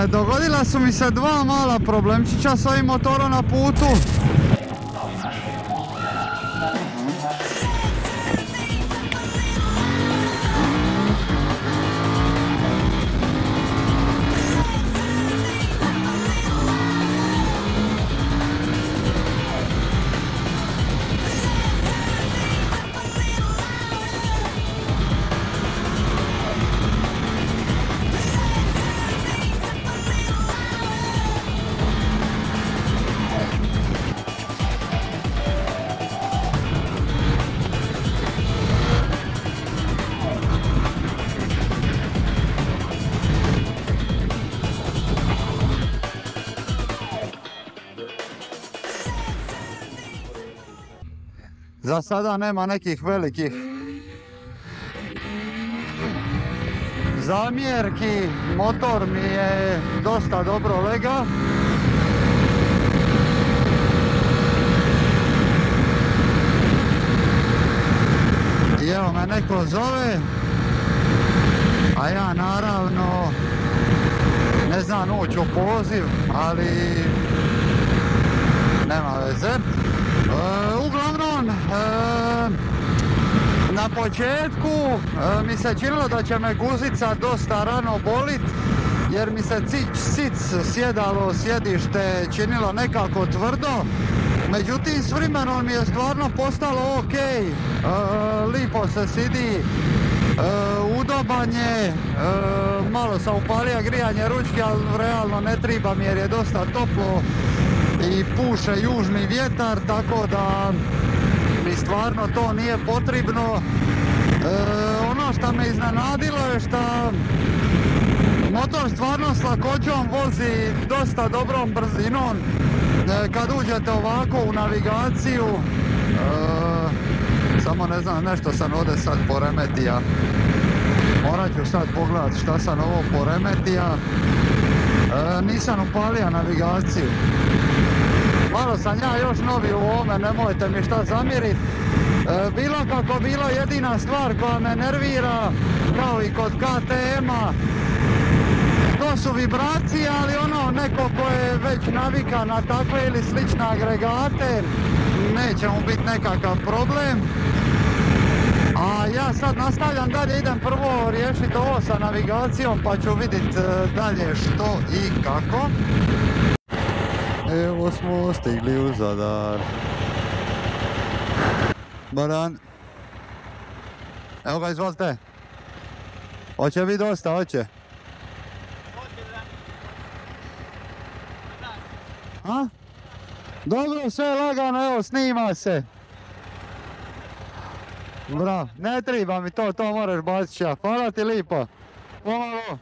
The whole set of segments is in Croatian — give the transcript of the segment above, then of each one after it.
Dogodila su mi se dva mala problemčića s ovim motorom na putu. Za sada nema nekih velikih zamjerki, motor mi je dosta dobro lega. I evo me neko zove, a ja naravno ne znam ući u poziv, ali nema veze. Uglavnom, na početku mi se činilo da će me guzica dosta rano bolit, jer mi se sjedalo sjedište činilo nekako tvrdo. Međutim, s vremenom mi je stvarno postalo ok, lipo se sidi, udoban je, malo sam upalio grijanje ručke, ali realno ne triba mi jer je dosta toplo i puše južni vjetar, tako da mi stvarno to nije potrebno. Ono što me iznenadilo je što motor stvarno s lakoćom vozi dosta dobrom brzinom. Kad uđete ovako u navigaciju, samo ne znam, nešto sam ovdje sad poremetija. Morat ću sad pogledat šta sam ovo poremetija. Nisam upalio navigaciju. Malo sam ja još novi u ovome, nemojte mi šta zamjerit. Bilo kako bilo, jedina stvar koja me nervira, kao i kod KTM-a, to su vibracije, ali ono, neko ko je već navika na takve ili slične agregate, neće mu biti nekakav problem. A ja sad nastavljam dalje, idem prvo riješiti ovo sa navigacijom, pa ću vidjeti dalje što i kako. Evo smo stigli u Zadar. Baran. Evo ga, izvolite. Hoće biti dosta, hoće. A? Dobro, sve lagano, evo, snima se. Bravo, ne treba mi to moraš bacit šaf. Hvala ti lipo. Pomalo.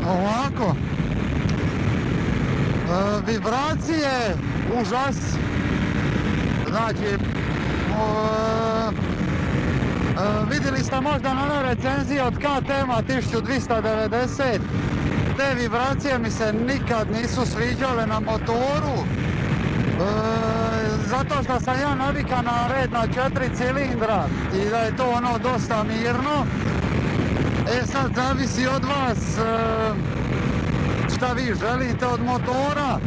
Ovako, vibracije, užas, znači, vidjeli ste možda na onoj recenziji od KTM-a 1290, te vibracije mi se nikad nisu sviđale na motoru, zato što sam ja navikan na red na 4 cilindra i da je to ono dosta mirno. E sad zavisi od vas šta vi želite od motora.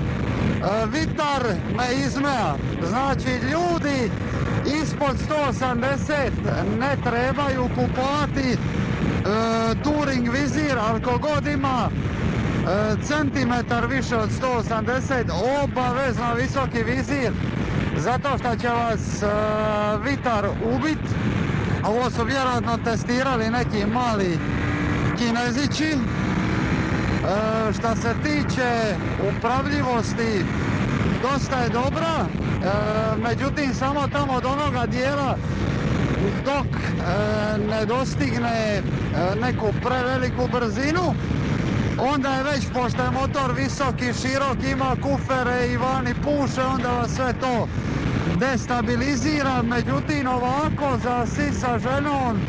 Vitar me izmeja, znači ljudi ispod 180 ne trebaju kupovati touring vizir, ali kogod ima centimetar više od 180 obavezno visoki vizir, zato što će vas vitar ubit. Ovo su vjerojatno testirali neki mali Kinezići. Šta se tiče upravljivosti, dosta je dobra, međutim samo tamo od onoga dijela dok ne dostigne neku preveliku brzinu, onda je već, pošto je motor visoki, širok, ima kufere i vani puše, onda vas sve to destabilizira. Međutim, ovako za si sa ženom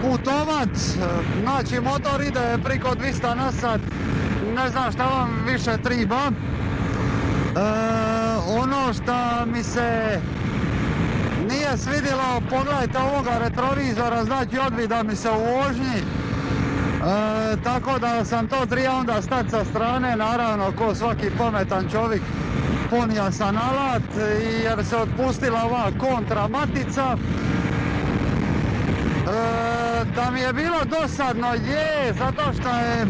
putovat, znači motor ide priko 200 na sat, ne znam šta vam više triba. Ono što mi se nije svidjelo, pogledajte ovoga retrovizora, znači odvida mi se u vožnji. Tako da sam to treba onda stati sa strane, naravno ko svaki pametan čovjek ponija sam alat jer se otpustila ova kontramatica. Da mi je bilo dosadno, je, zato što je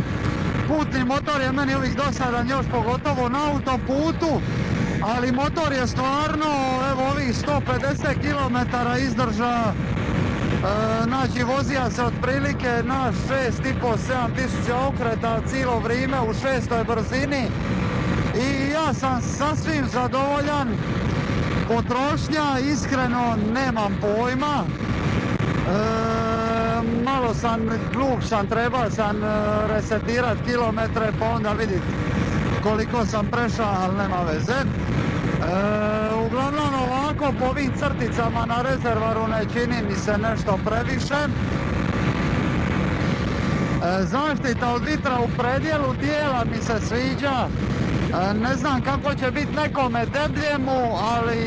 putni motor je meni uvijek dosadan, još pogotovo na autoputu, ali motor je stvarno, evo ovih 150 km izdrža. Znači vozija se otprilike na 6,5-7 tisuća okreta cijelo vrijeme u 600 brzini i ja sam sasvim zadovoljan. Potrošnja iskreno nemam pojma. Malo sam glup, trebao sam resetirati kilometre pa onda vidjeti koliko sam prešao, ali nema veze. Uglavnom ovako po ovim crticama na rezervaru ne čini mi se nešto previše. Zaštita od vitra u predjelu tijela mi se sviđa. Ne znam kako će biti nekome debljemu, ali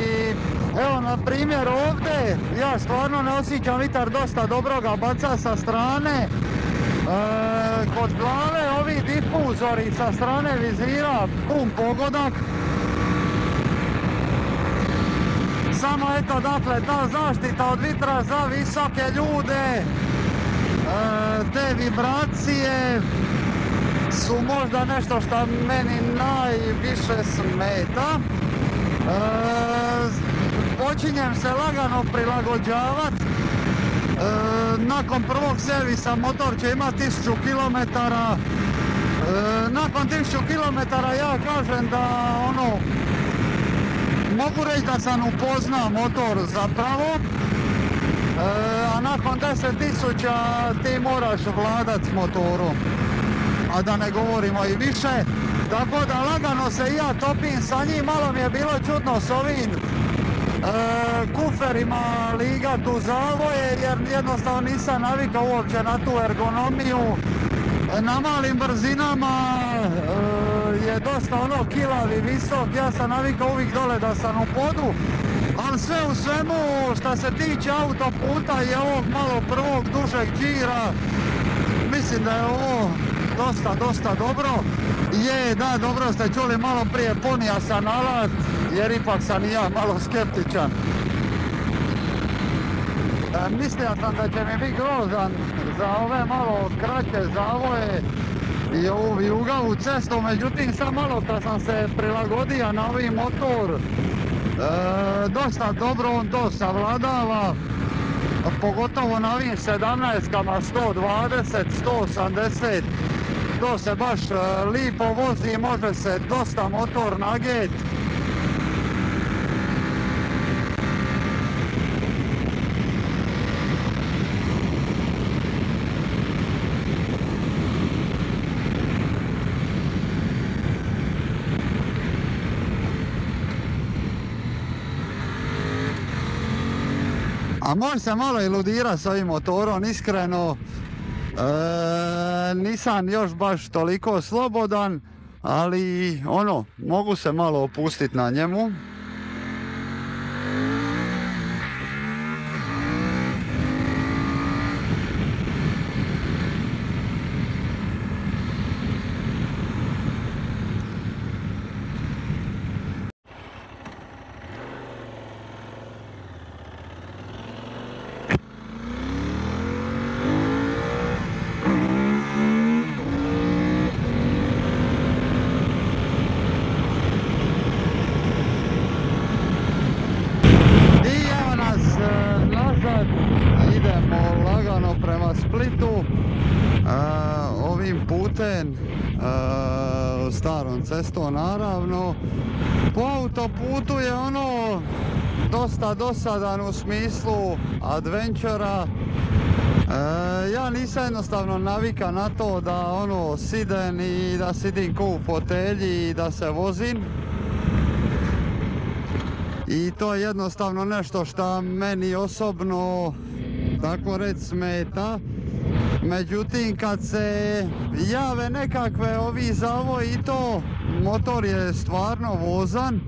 evo na primjer ovdje ja stvarno ne osjećam vitar, dosta dobro ga baca sa strane. Kod glave ovi difuzori sa strane vizira pun pogodak. Samo eto, dakle, ta zaštita od vitra za visoke ljude, te vibracije su možda nešto što meni najviše smeta. Počinjem se lagano prilagođavati. Nakon prvog servisa motor će imati 1000 km. Nakon 1000 km ja kažem da mogu reći da sam upoznao motor zapravo, a nakon 10.000 ti moraš vladat s motorom, a da ne govorimo i više. Tako da lagano se i ja topim sa njim, malo mi je bilo čudno s ovim kuferima ligat u zavoje, jer jednostavno nisam navikao uopće na tu ergonomiju. Na malim brzinama je dosta kilavi, visok, ja sam navikao uvijek dole da sam u podu, ali sve u svemu što se tiče autoputa i ovog malo prvog dužeg džira, mislim da je ovo dosta dobro. Je, da, dobro ste čuli, malo prije ponija sam alat, jer ipak sam i ja malo skeptičan. Mislio sam da će mi biti grozan za ove malo kraće zavoje i ovu vijugavu cestu, međutim sad malo kad sam se prilagodio na ovaj motor, dosta dobro on to savladava, pogotovo na ovim 17-kama, 120, 180, to se baš lipo vozi, može se dosta motor naget. A može se malo iludira s ovim motorom, iskreno. Nisam još baš toliko slobodan, ali mogu se malo opustiti na njemu. Idemo lagano prema Splitu, ovim putem, starom cestom naravno. Po autoputu je dosta dosadan u smislu adventura. Ja nisam jednostavno navika na to da ono sidem i da sidim ko u fotelji i da se vozim. I to je jednostavno nešto što meni osobno, tako reći, smeta. Međutim, kad se jave nekakve ovi zavoj i to, motor je stvarno vozan,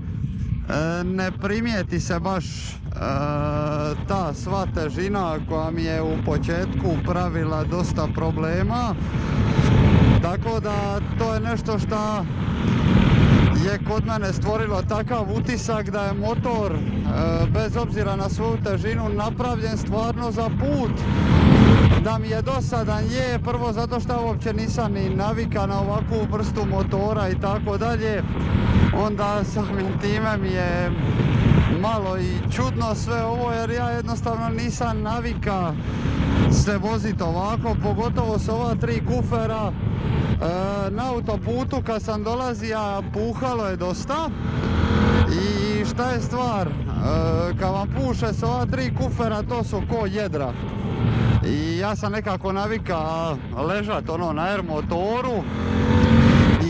ne primijeti se baš ta sva težina koja mi je u početku pravila dosta problema. Tako da to je nešto što je kod mene stvorilo takav utisak da je motor, bez obzira na svoju težinu, napravljen stvarno za put. Da mi je dosadan je, prvo zato što uopće nisam ni navika na ovakvu vrstu motora i tako dalje. Onda samim time mi je malo i čudno sve ovo, jer ja jednostavno nisam navika se voziti ovako, pogotovo s ova 3 kufera. Na autoputu kad sam dolazio puhalo je dosta. I šta je stvar, kad vam puše s ova 3 kufera, to su ko jedra. I ja sam nekako navika ležat ono na air motoru.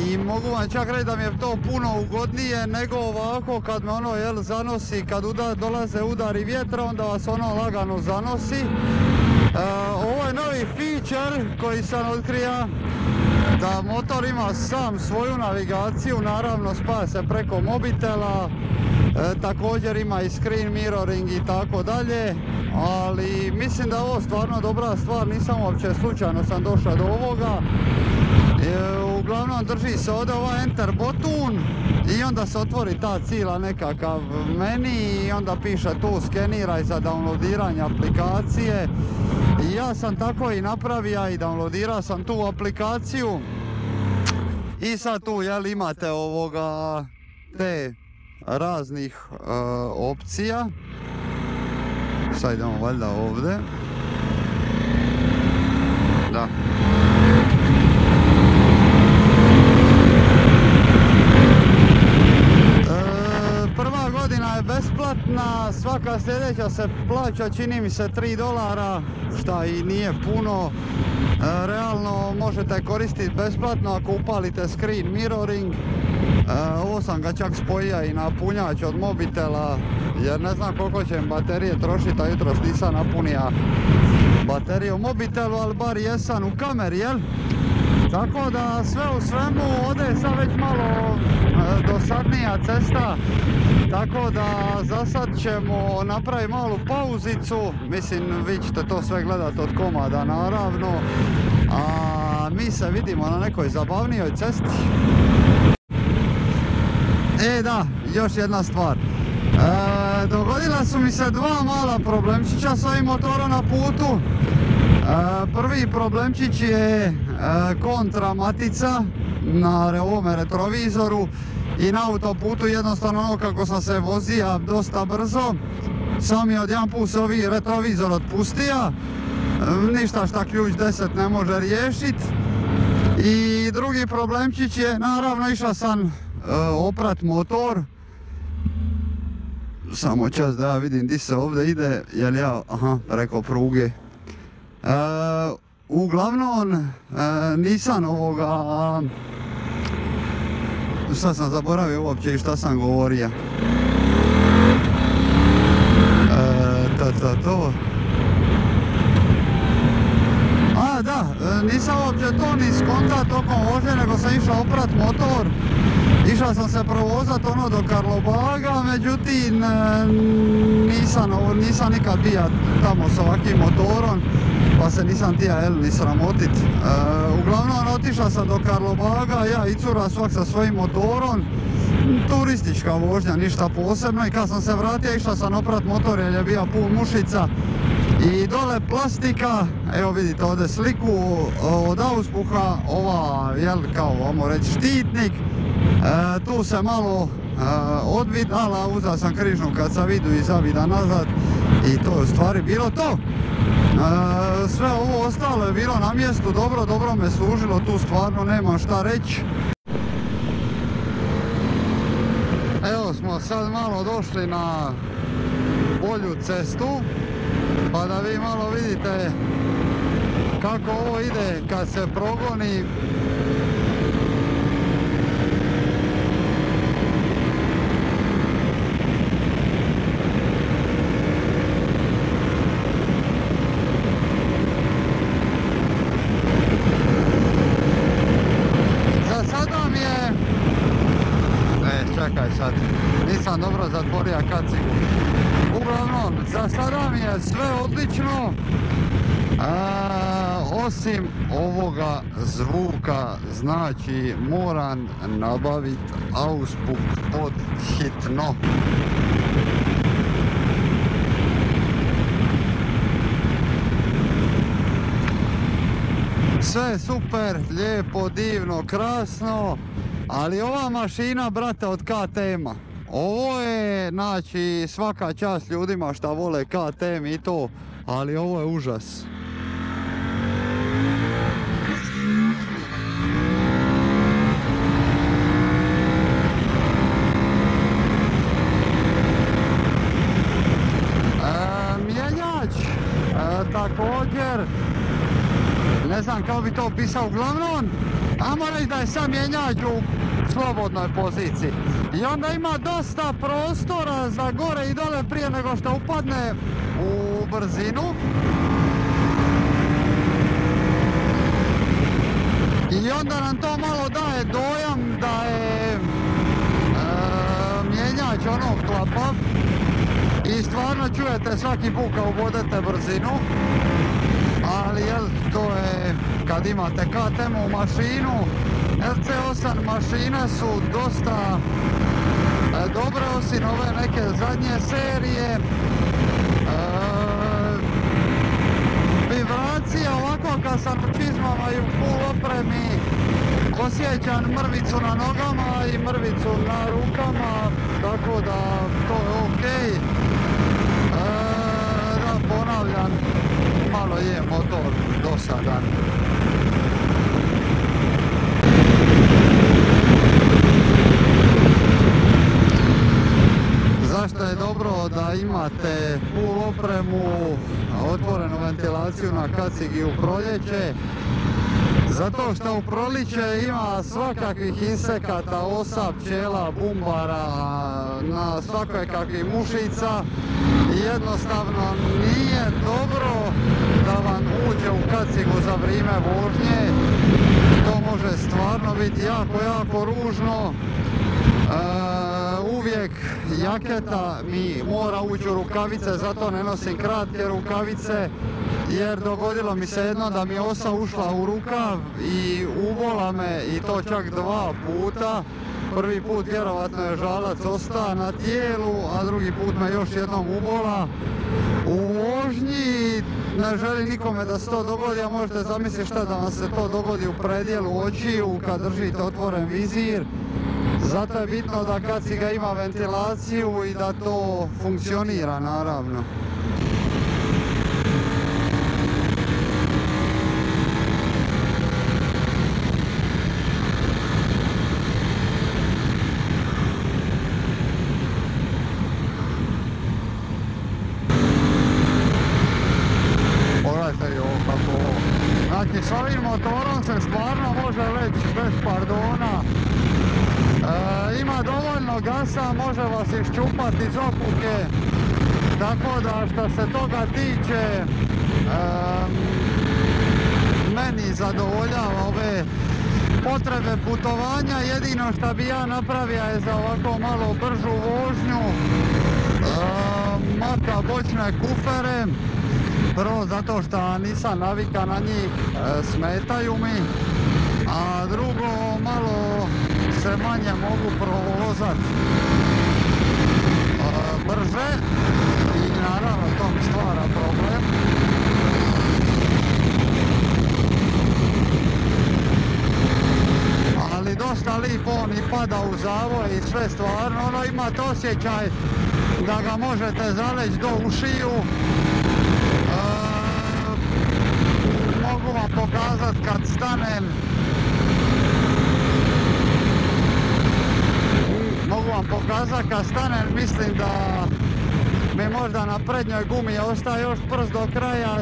I mogu vam čak reći da mi je to puno ugodnije nego ovako kad me ono zanosi, kad dolaze udari vjetra, onda vas ono lagano zanosi. Ovo je novi feature koji sam otkrija, da motor ima sam svoju navigaciju, naravno spaja se preko mobitela, također ima i screen mirroring i tako dalje, ali mislim da je ovo stvarno dobra stvar, nisam uopće slučajno sam došao do ovoga. Uglavnom drži se ovdje ovaj enter button i onda se otvori ta cijela nekakav meni i onda piše tu skeniraj za downloadiranje aplikacije. I ja sam tako i napravio i downloadirao sam tu aplikaciju. I sad tu imate te raznih opcija. Sad idemo valjda ovdje. Da. Prva godina je besplatna, svaka sljedeća se plaća, čini mi se $3, šta i nije puno. Realno možete koristiti besplatno ako upalite screen mirroring. Ovo sam ga čak spojio i na punjač od mobitela, jer ne znam koliko će baterije trošiti, a jutros nisam napunio bateriju u mobitelu, ali bar jesam u kameri, jel? Tako da sve u svemu ovdje je sad već malo dosadnija cesta, tako da za sad ćemo napraviti malu pauzicu. Mislim, vi ćete to sve gledati od komada naravno, a mi se vidimo na nekoj zabavnijoj cesti. Da, još jedna stvar. Dogodila su mi se dva mala problemčića s ovim motorom na putu. Prvi problemčić je kontra matica na ovome retrovizoru i na autoputu jednostavno ono kako sam se vozio dosta brzo, sam je odjedan put se ovi retrovizor otpustio, ništa šta ključ 10 ne može riješiti. I drugi problemčić je, naravno išao sam oprat motor, samo čas da ja vidim di se ovdje ide, jel ja, preko pruge. Uglavnom nisam sad sam zaboravio uopće i šta sam govorio. Da, nisam uopće to ni skonta tokom vožnje, nego sam išao oprat motor. Išao sam se provozat do Karlobaga, međutim nisam nikad bio tamo s ovakvim motorom, pa se nisam tija ni sramotit. Uglavnom otišao sam do Karlobaga, ja i cura svak sa svojim motorom, turistička vožnja, ništa posebno, i kad sam se vratio išao sam oprat motor jer je bio pun mušica. I dole plastika, evo vidite ovdje sliku od auspuha, ova, kao vamo reći štitnik, tu se malo odvidala, uzao sam križnu kad sam vidu i zavida nazad i to je u stvari bilo to. Sve ovo ostalo je bilo na mjestu, dobro me služilo, tu stvarno nemam šta reći. Evo smo sad malo došli na bolju cestu, pa da vi malo vidite kako ovo ide kad se progoni. Za sada mi je... čekaj sad, nisam dobro zatvorio kacigu. Uglavnom, za sada mi je sve odlično. Osim ovoga zvuka, znači moram nabaviti auspuh pod hitno. Sve super, lijepo, divno, krasno, ali ova mašina, brate, od KTM-a. Ovo je, znači, svaka čast ljudima šta vole KTM i to, ali ovo je užas. Mjenjač, također, ne znam kako bi to opisao, uglavnom, ajmo reći da je sam mjenjač u slobodnoj poziciji. I onda ima dosta prostora za gore i dole prije nego što upadne u brzinu. I onda nam to malo daje dojam da je mjenjač ono klapav. I stvarno čujete svaki put kad ubodete brzinu. Ali jel, to je kad imate KTM-u mašinu. RC8 mašine su dosta dobre, osim ove neke zadnje serije. Vibracija ovako kad sam u čizmama i u full opremi, osjećam mrvicu na nogama i mrvicu na rukama, tako da to je okej. Da ponavljam, malo je motor dosadan. Zašto je dobro da imate full opremu, otvorenu ventilaciju na kacigi u proljeće? Zato što u proliće ima svakakvih insekata, osa, pčela, bumbara, na svakakvih mušica i jednostavno nije dobro da vam uđe u kacigu za vrijeme vožnje. To može stvarno biti jako ružno. Uvijek jaketa mi mora ući u rukavice, zato ne nosim kratke rukavice, jer dogodilo mi se jedno da mi je osa ušla u rukav i ubola me, i to čak 2 puta. Prvi put vjerovatno je žalac ostao na tijelu, a drugi put me još jednom ubola. U vožnji ne želi nikome da se to dogodi, a možete zamisliti šta da vam se to dogodi u predjelu očiju kad držite otvoren vizir. Zato je bitno da kaciga ima ventilaciju i da to funkcionira, naravno. Pogledajte ovo kako ovo. Znači, s ovim motorom se stvarno može leći bez pardona. Ima dovoljno gasa, može vas iščupati iz opuke, tako da što se toga tiče, meni zadovoljava ove potrebe putovanja. Jedino što bi ja napravio je za ovako malo bržu vožnju, maka bočne kufere. Prvo zato što nisam navikan na njih, smetaju mi, a drugo malo se manje mogu provozati brže i naravno to mi stvara problem. Ali dosta lipo on i pada u zavoj i sve stvarno, ono imate osjećaj da ga možete zaleći do ušiju. Mogu vam pokazati kad stanem. Mogu vam pokazati kad stanem, mislim da mi možda na prednjoj gumi ostaje još prst do kraja,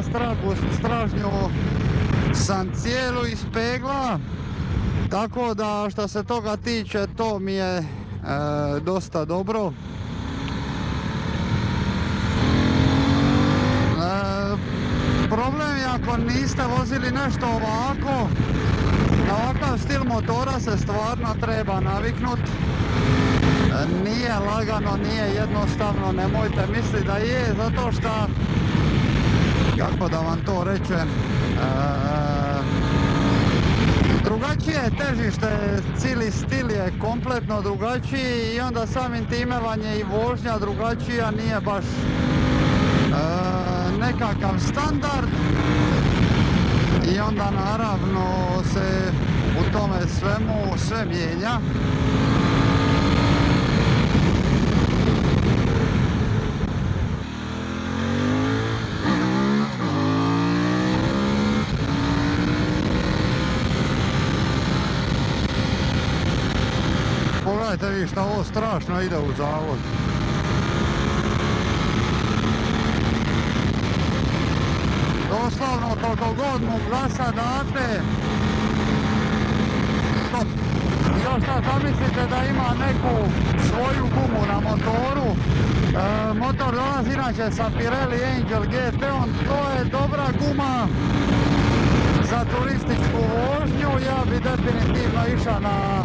stražnju sam cijelu ispegla, tako da što se toga tiče to mi je dosta dobro. Problem je ako niste vozili nešto ovako, na ovakav stil motora se stvarno treba naviknut. Nije lagano, nije jednostavno, nemojte misliti da je, zato što, kako da vam to rečem, drugačije je težište, cijeli stil je kompletno drugačiji i onda samim time vam je i vožnja drugačija, nije baš nekakav standard i onda naravno se u tome svemu sve mijenja. Pogledajte vi šta ovo strašno ide u zavod. Doslovno koliko god mu gasa date. Stop. Još sad zamislite da ima neku svoju gumu na motoru. Motor dolazi inače sa Pirelli Angel GT-om, to je dobra guma za turističku vožnju. Ja bi definitivno išao na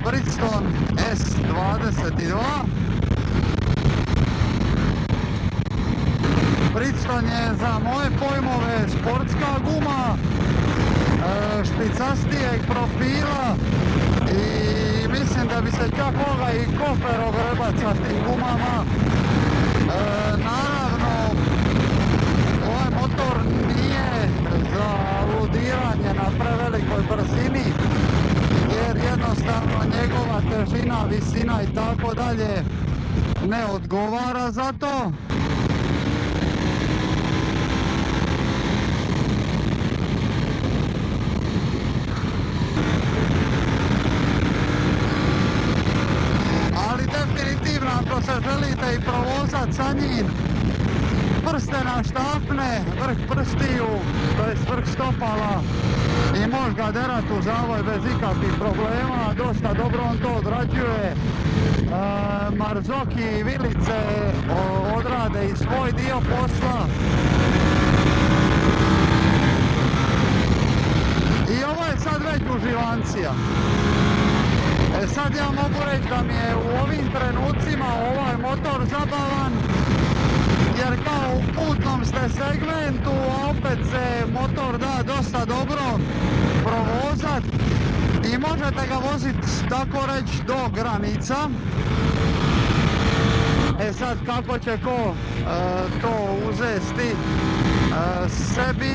Bridgestone S22. Bridgestone je za moje pojmove sportska guma, špicastijeg profila i mislim da bi se čak mogla i kofer ogrebat sa tim gumama. Naravno, ovaj motor nije za ludiranje na prevelikoj brzini, jer jednostavno njegova težina, visina i tako dalje ne odgovara za to. Ali definitivno ako se želite i provozat sa njim, prstena štapne, vrh prstiju, to je vrh stopala i može ga derat u zavoj bez ikakvih problema, dosta dobro on to odrađuje. Marzocchi i vilice odrade i svoj dio posla. I ovo je sad već uživancija. Sad ja mogu reći da mi je u ovim trenucima ovaj motor zabavan, jer kao u putnom ste segmentu, a opet se motor da dosta dobro provozat i možete ga voziti tako reći do granica. Sad kako će ko to uzesti sebi,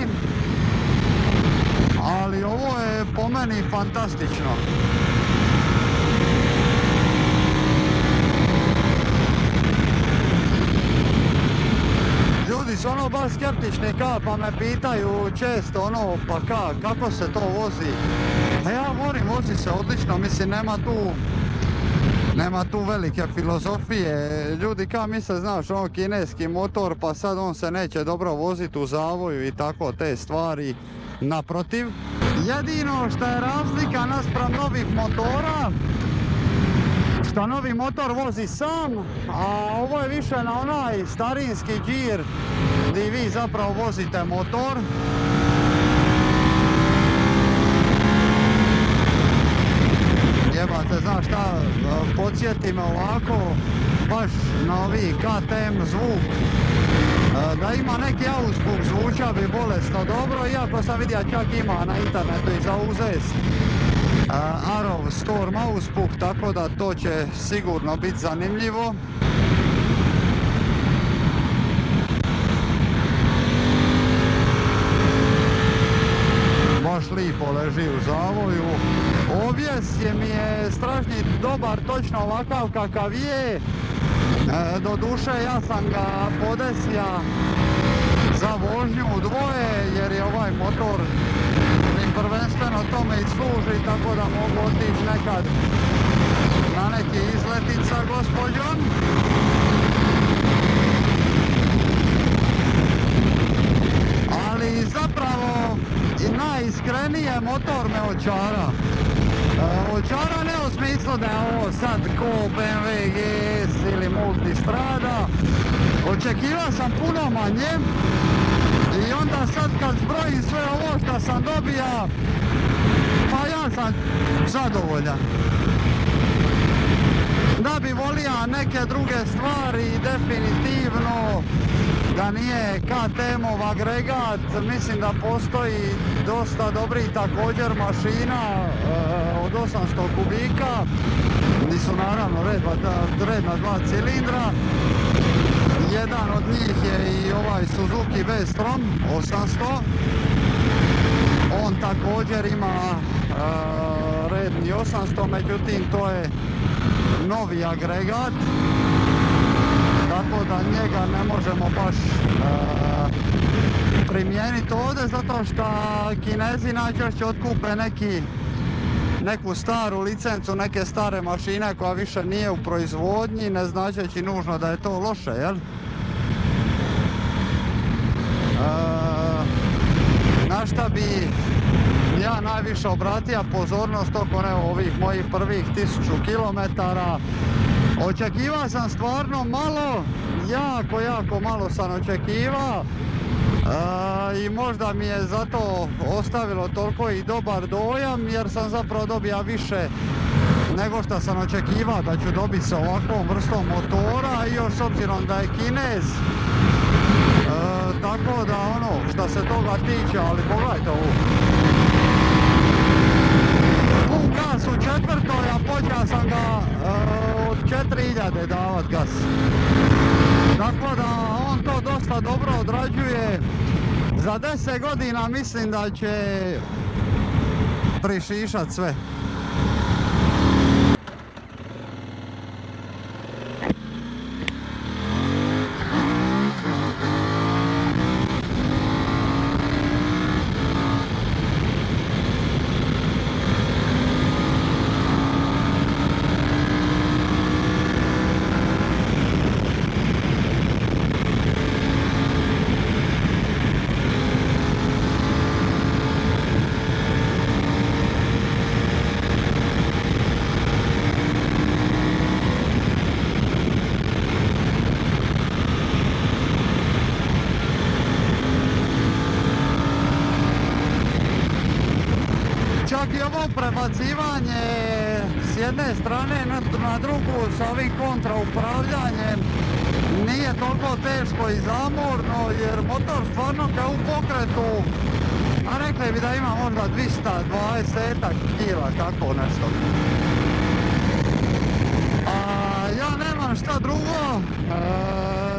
ali ovo je po meni fantastično. Ljudi su ono baš skeptični pa me pitaju često pa kako se to vozi. A ja govorim, vozi se odlično, mislim nema tu velike filozofije. Ljudi misle, znaš, kineski motor pa sad on se neće dobro voziti u zavoju i tako te stvari. Naprotiv, jedino što je razlika naspram novih motora, što novi motor vozi sam, a ovo je više na onaj starinski džir gdje vi zapravo vozite motor. Jebate, znaš šta, podsjeti me ovako, baš novi KTM zvuk. Da ima neki auspuk zvuča bi bolesno dobro, iako sam vidio čak ima na internetu i za uzest Arrow Storm auspuk, tako da to će sigurno biti zanimljivo. Baš lipo leži u zavoju. Ovjes mi je strašni dobar, točno ovakav kakav je. Doduše ja sam ga podesio za vožnju u dvoje, jer je ovaj motor mi prvenstveno tome i služi, tako da mogu otići nekad na neki izletit sa gospođom. Ali zapravo motor me očara. Očara ne u smislu da je ovo sad ko BMW GS ili Multistrada. Očekivao sam puno manje i onda sad kad zbrojim sve ovo što sam dobija, pa ja sam zadovoljan. Da bi volio neke druge stvari, definitivno da nije KTM-ov agregat, mislim da postoji dosta dobrih također mašina od 800 kubika, gdje su naravno red na 2 cilindra. Jedan od njih je i ovaj Suzuki V-Strom 800. On također ima redni 800, međutim to je novi agregat, tako da njega ne možemo baš primijeniti ovdje, zato što Kinezi najčešće otkupe neku staru licencu, neke stare mašine koja više nije u proizvodnji, ne značeći nužno da je to loše, jel? Na šta bi ja najviše obratio pozornost oko ovih mojih prvih 1000 km. Očekivao sam stvarno malo, jako malo sam očekivao i možda mi je zato ostavilo toliko i dobar dojam, jer sam zapravo dobio više nego što sam očekivao da ću dobiti sa ovakvom vrstom motora, i još s obzirom da je Kinez. Tako da što se toga tiče, ali pogledajte ovu. Pun gas u četvrtoj, a počeo sam ga od 4000 davat gas. Tako da on to dosta dobro odrađuje. Za 10 godina mislim da će prišišat sve. Čak i ovo prebacivanje s jedne strane na drugu sa ovim kontra upravljanjem nije toliko teško i zamorno, jer motor stvarno kao u pokretu, a rekli bi da ima možda 220 kila, tako nešto. A ja nemam šta drugo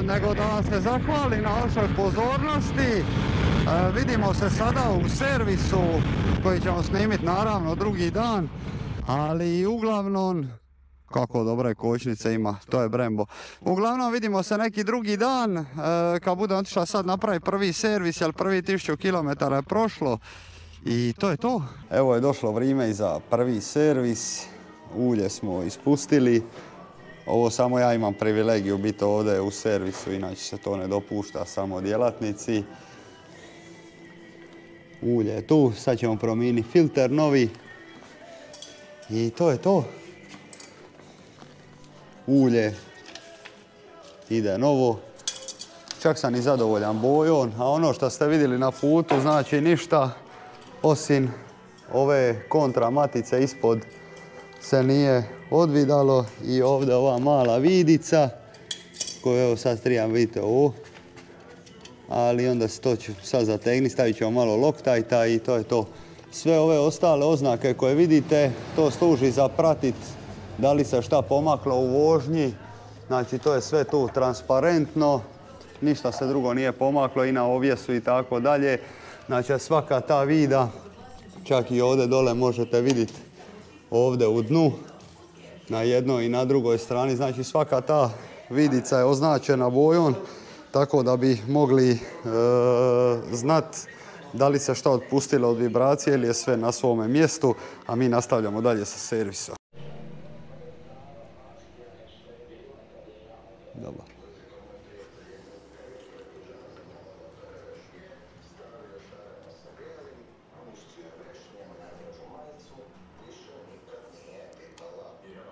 nego da vam se zahvalim na vašoj pozornosti. Vidimo se sada u servisu koji ćemo snimiti naravno drugi dan, ali uglavnom, kako dobre kočnice ima, to je Brembo. Uglavnom vidimo se neki drugi dan, kad budem otišao sad napraviti prvi servis, jer prvi 1000 km je prošlo i to je to. Evo je došlo vrijeme i za prvi servis, ulje smo ispustili. Ovo samo ja imam privilegiju biti ovdje u servisu, inače se to ne dopušta samo djelatnici. Ulje je tu, sad ćemo promijeniti filter novi i to je to. Ulje ide novo, čak sam i zadovoljan bojom, a ono što ste vidjeli na putu znači ništa osim ove kontra matice ispod se nije odvidalo i ovdje ova mala vidica koju evo sad trebam, vidite ovo. Ali onda se to ću sad zategni, stavit ćemo malo loktajta i to je to. Sve ove ostale oznake koje vidite, to služi za pratit da li se šta pomaklo u vožnji. Znači to je sve tu transparentno, ništa se drugo nije pomaklo i na ovjesu i tako dalje. Znači svaka ta vida, čak i ovdje dole možete vidjeti ovdje u dnu, na jednoj i na drugoj strani. Znači svaka ta vidica je označena bojom, tako da bi mogli znat da li se šta otpustilo od vibracije ili je sve na svome mjestu, a mi nastavljamo dalje sa servisom. Dobro.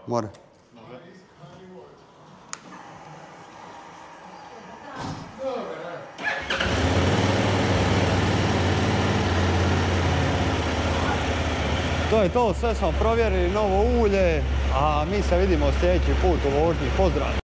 More. To je to, sve smo provjerili, novo ulje, a mi se vidimo sljedeći put u vožnji. Pozdrav!